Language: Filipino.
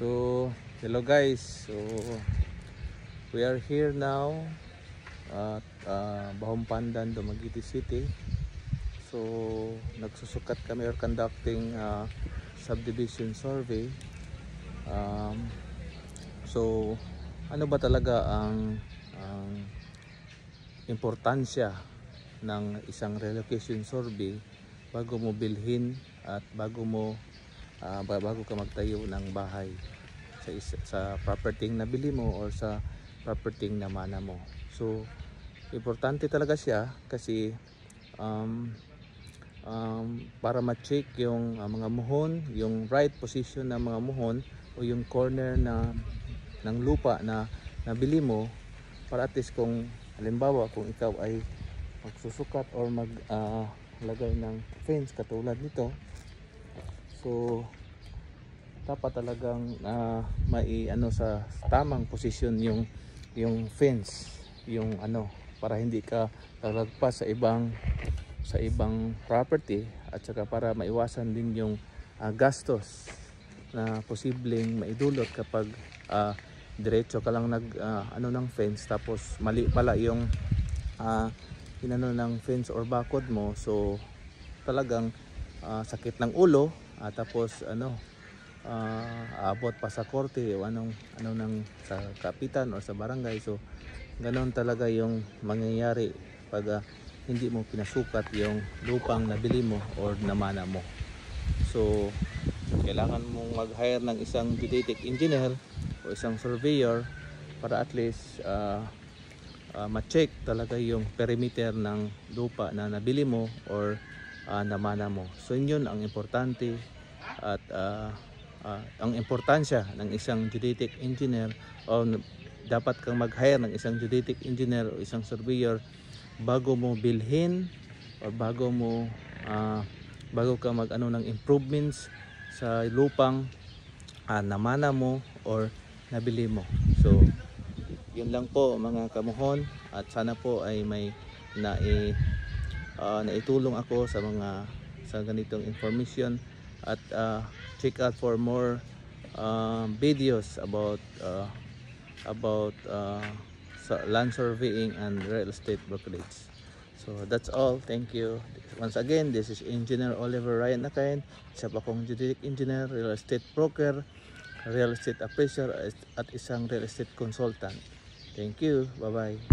So, hello guys. So, we are here now at Bahong Pandan, Dumaguete City. So, nagsusukat kami or conducting subdivision survey. So, ano ba talaga ang importansya ng isang relocation survey bago mo bilhin at bago ka magtayo ng bahay sa property na nabili mo or sa property na mana mo. So importante talaga siya kasi para ma-check yung mga muhon, yung right position ng mga muhon o yung corner ng lupa na nabili mo, para at least kung halimbawa kung ikaw ay magsusukat or maglagay ng fence katulad nito, so dapat talagang sa tamang posisyon yung fence, yung para hindi ka lalagpas sa ibang property, at saka para maiwasan din yung gastos na posibleng maidulot kapag diretso ka lang ng fence tapos mali pala yung ng fence or bakod mo. So talagang sakit ng ulo, tapos abot pa sa korte o sa kapitan o sa barangay. So ganoon talaga yung mangyayari pag hindi mo pinasukat yung lupang nabili mo or namana mo. So kailangan mong mag-hire ng isang geodetic engineer o isang surveyor para at least ma-check talaga yung perimeter ng lupa na nabili mo or namana mo. So yun ang importante, at ang importansya ng isang geodetic engineer, o dapat kang mag-hire ng isang geodetic engineer o isang surveyor bago mo bilhin o bago ka ng improvements sa lupang namana mo or nabili mo. So yun lang po mga kamuhon, at sana po ay may naitulong ako sa ganitong information, at check out for more videos about land surveying and real estate brokerage. So that's all. Thank you once again. This is Engineer Oliver Ryan Nakain, isa pa akong geodetic engineer, real estate broker, real estate appraiser at isang real estate consultant. Thank you. Bye bye.